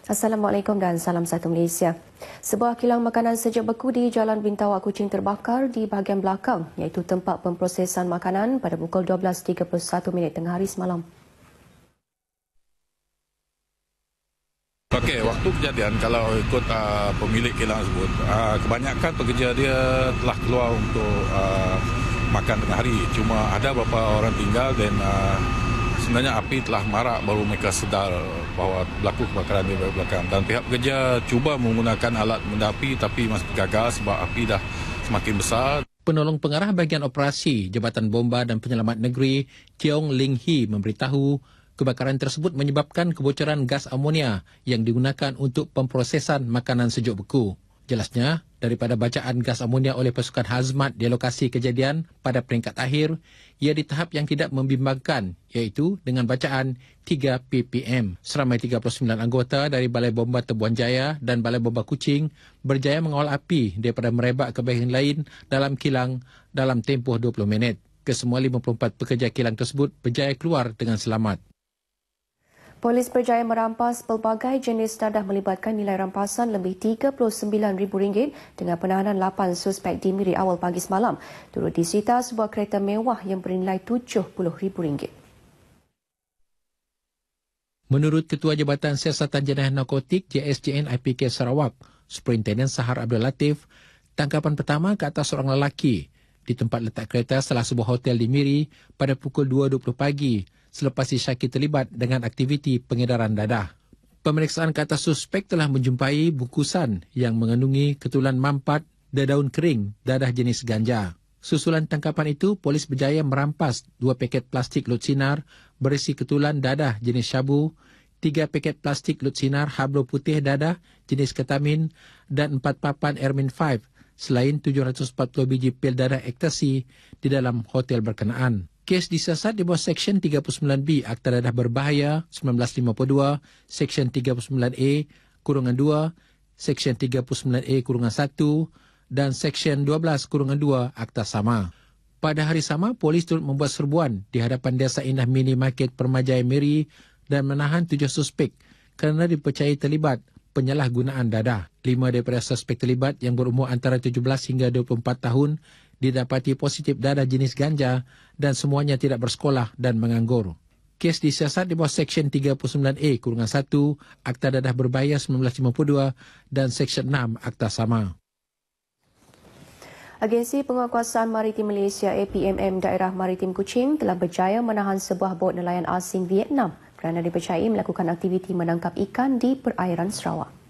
Assalamualaikum dan salam satu Malaysia. Sebuah kilang makanan sejuk beku di Jalan Bintawak Kuching terbakar di bahagian belakang iaitu tempat pemprosesan makanan pada pukul 12.31 tengah hari semalam. Okey, waktu kejadian kalau ikut pemilik kilang tersebut, kebanyakan pekerja dia telah keluar untuk makan tengah hari. Cuma ada beberapa orang tinggal dan sebenarnya api telah marak baru mereka sedar bahawa berlaku kebakaran di belakang. Dan pihak pekerja cuba menggunakan alat menepi tapi masih gagal sebab api dah semakin besar. Penolong pengarah bahagian operasi Jabatan Bomba dan Penyelamat Negeri, Tiong Ling Hee memberitahu kebakaran tersebut menyebabkan kebocoran gas amonia yang digunakan untuk pemprosesan makanan sejuk beku. Jelasnya, daripada bacaan gas amonia oleh pasukan hazmat di lokasi kejadian pada peringkat akhir, ia di tahap yang tidak membimbangkan, iaitu dengan bacaan 3 ppm. Seramai 39 anggota dari Balai Bomba Tebuan Jaya dan Balai Bomba Kuching berjaya mengawal api daripada merebak ke bahagian lain dalam kilang dalam tempoh 20 minit. Kesemua 54 pekerja kilang tersebut berjaya keluar dengan selamat. Polis berjaya merampas pelbagai jenis dadah melibatkan nilai rampasan lebih RM39,000 dengan penahanan 8 suspek di Miri awal pagi semalam. Turut disita sebuah kereta mewah yang bernilai RM70,000. Menurut Ketua Jabatan Siasatan Jenayah Narkotik JSJN IPK Sarawak, Superintendent Sahar Abdul Latif, tangkapan pertama ke atas seorang lelaki di tempat letak kereta salah sebuah hotel di Miri pada pukul 2.20 pagi selepas disyaki terlibat dengan aktiviti pengedaran dadah. Pemeriksaan ke atas suspek telah menjumpai bungkusan yang mengandungi ketulan mampat dan daun kering dadah jenis ganja. Susulan tangkapan itu, polis berjaya merampas 2 paket plastik lut sinar berisi ketulan dadah jenis syabu, 3 paket plastik lut sinar hablo putih dadah jenis ketamin dan 4 papan Ermin 5 selain 740 biji pil dadah ekstasi di dalam hotel berkenaan. Kes disiasat di bawah Seksyen 39B Akta Dadah Berbahaya 1952, Seksyen 39A-2, Seksyen 39A-1 dan Seksyen 12-2 Akta Sama. Pada hari sama, polis turut membuat serbuan di hadapan Desa Indah Mini Market Permajaya Miri dan menahan 7 suspek kerana dipercayai terlibat penyalahgunaan dadah. 5 daripada suspek terlibat yang berumur antara 17 hingga 24 tahun didapati positif dadah jenis ganja dan semuanya tidak bersekolah dan menganggur. Kes disiasat di bawah Seksyen 39A-1 Akta Dadah Berbahaya 1952 dan Seksyen 6 Akta Sama. Agensi Penguatkuasaan Maritim Malaysia APMM Daerah Maritim Kuching telah berjaya menahan sebuah bot nelayan asing Vietnam kerana dipercayai melakukan aktiviti menangkap ikan di perairan Sarawak.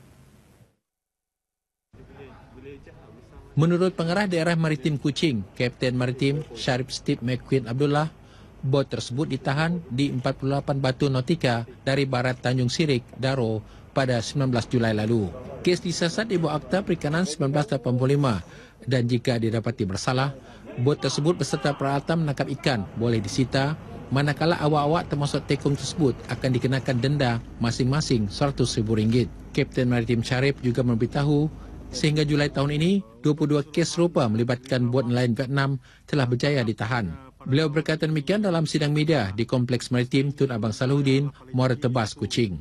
Menurut pengarah daerah Maritim Kuching, Kapten Maritim Sharif Steve McQueen Abdullah, bot tersebut ditahan di 48 batu nautika dari barat Tanjung Sirik, Daro pada 19 Julai lalu. Kes disiasat di bawah Akta Perikanan 1985 dan jika didapati bersalah, bot tersebut beserta peralatan menangkap ikan boleh disita, manakala awak-awak termasuk tekong tersebut akan dikenakan denda masing-masing RM100,000. Kapten Maritim Sharif juga memberitahu sehingga Julai tahun ini, 22 kes serupa melibatkan bot nelayan Vietnam telah berjaya ditahan. Beliau berkata demikian dalam sidang media di Kompleks Maritim Tun Abang Salahuddin, Muara Tebas, Kuching.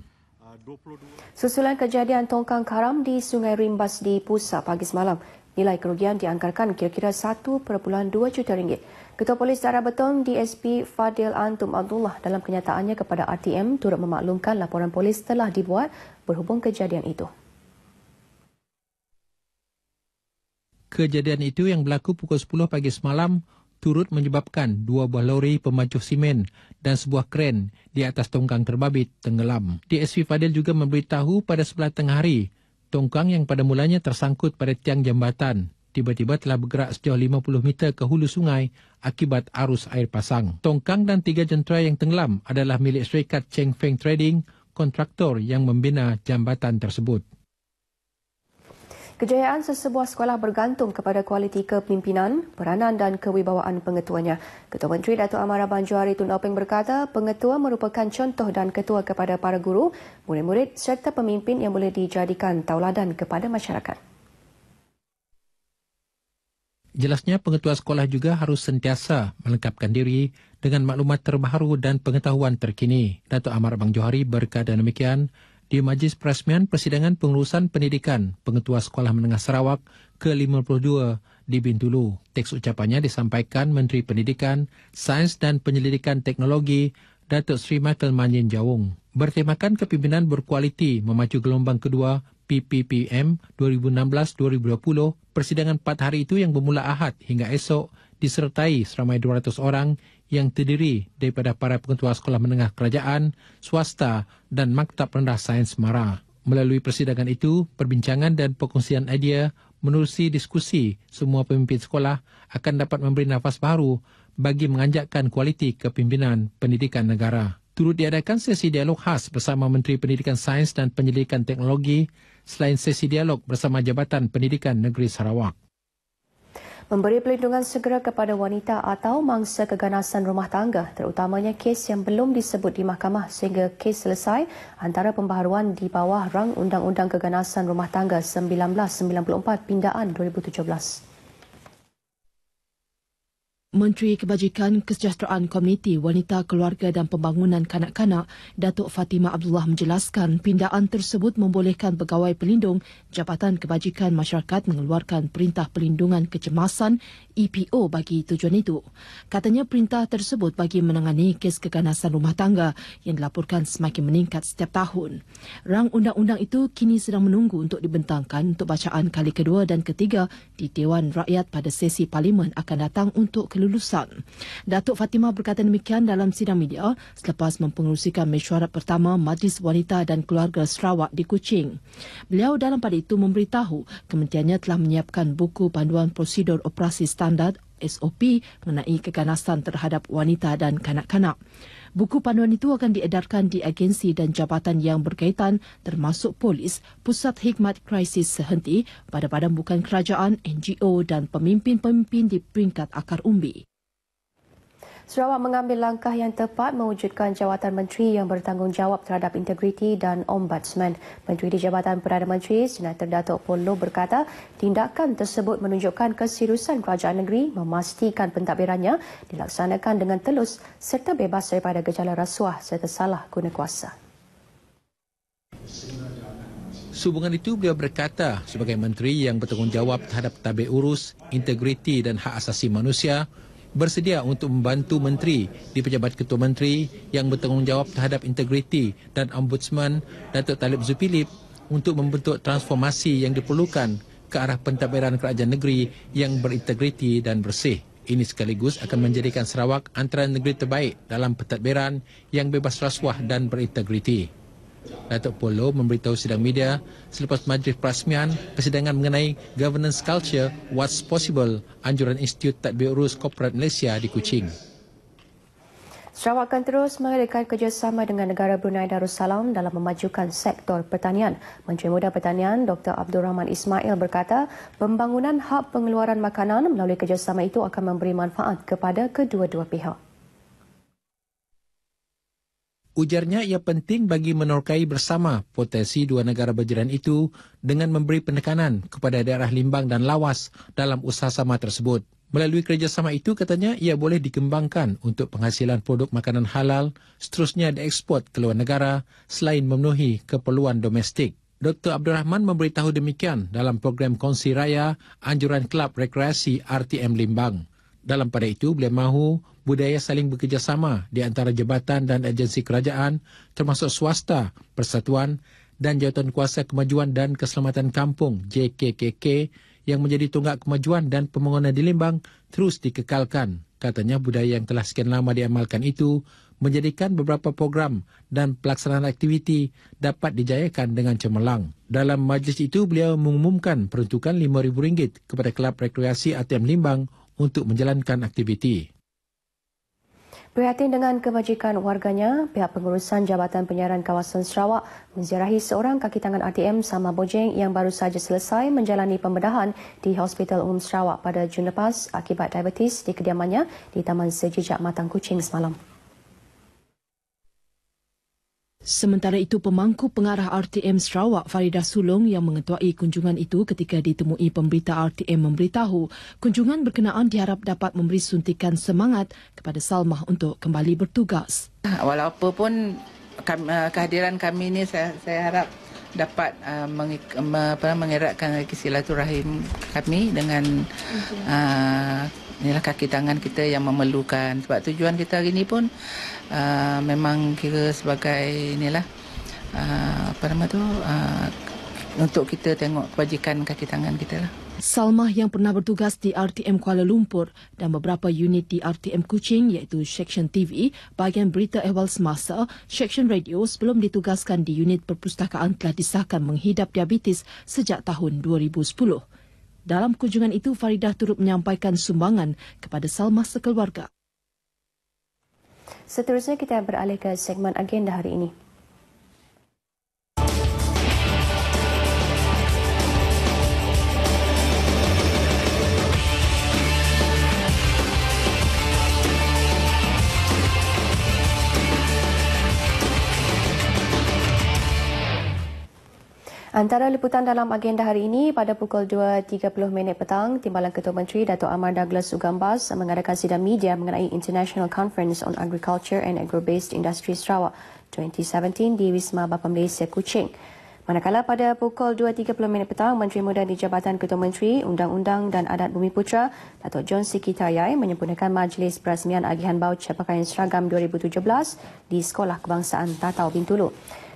Susulan kejadian tongkang karam di Sungai Rimbas di Pusa pagi semalam, nilai kerugian dianggarkan kira-kira RM1.2 juta. Ketua Polis Daerah Betong DSP Fadil Antum Abdullah dalam kenyataannya kepada RTM turut memaklumkan laporan polis telah dibuat berhubung kejadian itu. Kejadian itu yang berlaku pukul 10 pagi semalam turut menyebabkan 2 buah lori pemacuh simen dan sebuah kren di atas tongkang terbabit tenggelam. DSP Fadil juga memberitahu pada sebelah tengah hari, tongkang yang pada mulanya tersangkut pada tiang jambatan tiba-tiba telah bergerak sejauh 50 meter ke hulu sungai akibat arus air pasang. Tongkang dan 3 jentera yang tenggelam adalah milik syarikat Cheng Feng Trading, kontraktor yang membina jambatan tersebut. Kejayaan sesebuah sekolah bergantung kepada kualiti kepimpinan, peranan dan kewibawaan pengetuanya. Ketua Menteri Datuk Amar Abang Johari Tun Openg berkata, pengetua merupakan contoh dan ketua kepada para guru, murid-murid serta pemimpin yang boleh dijadikan tauladan kepada masyarakat. Jelasnya pengetua sekolah juga harus sentiasa melengkapkan diri dengan maklumat terbaru dan pengetahuan terkini. Datuk Amar Abang Johari berkata demikian Di Majlis Perasmian Persidangan Pengurusan Pendidikan Pengetua Sekolah Menengah Sarawak ke-52 di Bintulu. Teks ucapannya disampaikan Menteri Pendidikan, Sains dan Penyelidikan Teknologi, Datuk Seri Michael Manyin Jawung. Bertemakan kepimpinan berkualiti memacu gelombang kedua PPPM 2016-2020, persidangan 4 hari itu yang bermula Ahad hingga esok disertai seramai 200 orang yang terdiri daripada para pengetua sekolah menengah kerajaan, swasta dan Maktab Rendah Sains Mara. Melalui persidangan itu, perbincangan dan perkongsian idea menerusi diskusi semua pemimpin sekolah akan dapat memberi nafas baru bagi menganjakkan kualiti kepimpinan pendidikan negara. Turut diadakan sesi dialog khas bersama Menteri Pendidikan Sains dan Penyelidikan Teknologi selain sesi dialog bersama Jabatan Pendidikan Negeri Sarawak. Memberi pelindungan segera kepada wanita atau mangsa keganasan rumah tangga, terutamanya kes yang belum disebut di mahkamah sehingga kes selesai antara pembaharuan di bawah rang Undang-Undang Keganasan Rumah Tangga 1994 pindaan 2017. Menteri Kebajikan Kesejahteraan Komuniti Wanita Keluarga dan Pembangunan Kanak-Kanak, Datuk Fatimah Abdullah menjelaskan pindaan tersebut membolehkan Pegawai Pelindung Jabatan Kebajikan Masyarakat mengeluarkan Perintah Pelindungan Kecemasan EPO bagi tujuan itu. Katanya perintah tersebut bagi menangani kes keganasan rumah tangga yang dilaporkan semakin meningkat setiap tahun. Rang undang-undang itu kini sedang menunggu untuk dibentangkan untuk bacaan kali kedua dan ketiga di Dewan Rakyat pada sesi Parlimen akan datang untuk kelulusan. Datuk Fatimah berkata demikian dalam sidang media selepas mempengerusikan mesyuarat pertama Majlis Wanita dan Keluarga Sarawak di Kuching. Beliau dalam pada itu memberitahu kementeriannya telah menyiapkan buku panduan prosedur operasi standard SOP mengenai keganasan terhadap wanita dan kanak-kanak. Buku panduan itu akan diedarkan di agensi dan jabatan yang berkaitan termasuk polis, pusat hikmat krisis sehenti, badan-badan bukan kerajaan, NGO dan pemimpin-pemimpin di peringkat akar umbi. Sarawak mengambil langkah yang tepat mewujudkan jawatan menteri yang bertanggungjawab terhadap integriti dan ombudsman. Menteri di Jabatan Perdana Menteri, Senator Datuk Polo berkata, tindakan tersebut menunjukkan keseriusan kerajaan negeri memastikan pentadbirannya dilaksanakan dengan telus serta bebas daripada gejala rasuah serta salah guna kuasa. Sehubungan itu, beliau berkata sebagai menteri yang bertanggungjawab terhadap tadbir urus, integriti dan hak asasi manusia, bersedia untuk membantu menteri di Pejabat Ketua Menteri yang bertanggungjawab terhadap integriti dan ombudsman Datuk Talib Zulkifli untuk membentuk transformasi yang diperlukan ke arah pentadbiran kerajaan negeri yang berintegriti dan bersih. Ini sekaligus akan menjadikan Sarawak antara negeri terbaik dalam pentadbiran yang bebas rasuah dan berintegriti. Datuk Polo memberitahu sidang media selepas majlis perasmian persidangan mengenai governance culture what's possible anjuran Institut Tadbir Urus Korporat Malaysia di Kuching. Sarawak akan terus mengadakan kerjasama dengan negara Brunei Darussalam dalam memajukan sektor pertanian. Menteri Muda Pertanian Dr. Abdul Rahman Ismail berkata, pembangunan hub pengeluaran makanan melalui kerjasama itu akan memberi manfaat kepada kedua-dua pihak. Ujarnya ia penting bagi menorkai bersama potensi dua negara berjiran itu dengan memberi penekanan kepada daerah limbang dan lawas dalam usaha sama tersebut. Melalui kerjasama itu, katanya, ia boleh dikembangkan untuk penghasilan produk makanan halal, seterusnya dieksport ke luar negara selain memenuhi keperluan domestik. Dr. Abdul Rahman memberitahu demikian dalam program Kongsi Raya Anjuran Kelab Rekreasi RTM Limbang. Dalam pada itu, beliau mahu budaya saling bekerjasama di antara jabatan dan agensi kerajaan termasuk swasta, persatuan dan Jawatan Kuasa Kemajuan dan Keselamatan Kampung JKKK yang menjadi tonggak kemajuan dan pembangunan di Limbang terus dikekalkan. Katanya budaya yang telah sekian lama diamalkan itu menjadikan beberapa program dan pelaksanaan aktiviti dapat dijayakan dengan cemerlang. Dalam majlis itu, beliau mengumumkan peruntukan RM5,000 kepada Kelab Rekreasi ATM Limbang untuk menjalankan aktiviti. Prihatin dengan kebajikan warganya, pihak pengurusan Jabatan Penyiaran Kawasan Sarawak menziarahi seorang kaki tangan RTM Sama Bojeng yang baru saja selesai menjalani pembedahan di Hospital Umum Sarawak pada Jun lepas akibat diabetes di kediamannya di Taman Sejijak Matang Kuching semalam. Sementara itu, pemangku pengarah RTM Sarawak Faridah Sulong yang mengetuai kunjungan itu ketika ditemui pemberita RTM memberitahu kunjungan berkenaan diharap dapat memberi suntikan semangat kepada Salmah untuk kembali bertugas. Walaupun kehadiran kami ini saya harap dapat mengeratkan lagi silaturahim kami dengan inilah kaki tangan kita yang memerlukan. Sebab tujuan kita hari ini pun memang kira sebagai inilah untuk kita tengok kebajikan kaki tangan kita lah. Salmah yang pernah bertugas di RTM Kuala Lumpur dan beberapa unit di RTM Kuching iaitu Seksyen TV, bahagian berita ehwal semasa, Seksyen Radio sebelum ditugaskan di unit perpustakaan telah disahkan menghidap diabetes sejak tahun 2010. Dalam kunjungan itu, Faridah turut menyampaikan sumbangan kepada Salmah sekeluarga. Seterusnya kita beralih ke segmen agenda hari ini. Antara liputan dalam agenda hari ini, pada pukul 2.30 petang, Timbalan Ketua Menteri Dato' Amar Douglas Ugambas mengadakan sidang media mengenai International Conference on Agriculture and Agro-Based Industry Sarawak 2017 di Wisma Bapa Malaysia Kuching. Manakala pada pukul 2.30 petang, Menteri Muda di Jabatan Ketua Menteri, Undang-Undang dan Adat Bumiputera, Dato' John Sikitayai menyempurnakan Majlis Perasmian Agihan Bauca Pakaian Seragam 2017 di Sekolah Kebangsaan Tatau Bintulu.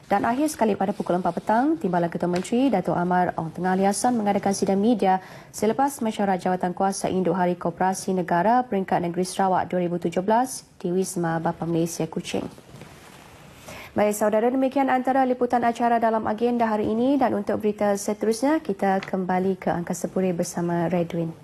Dan akhir sekali pada pukul 4 petang, Timbalan Ketua Menteri Dato' Amar Tengah Aliasan mengadakan sidang media selepas mesyuarat Jawatan Kuasa Induk Hari Koperasi Negara Peringkat Negeri Sarawak 2017 di Wisma Bapa Malaysia Kuching. Baik saudara, demikian antara liputan acara dalam agenda hari ini, dan untuk berita seterusnya kita kembali ke Angkasa Puri bersama Redwin.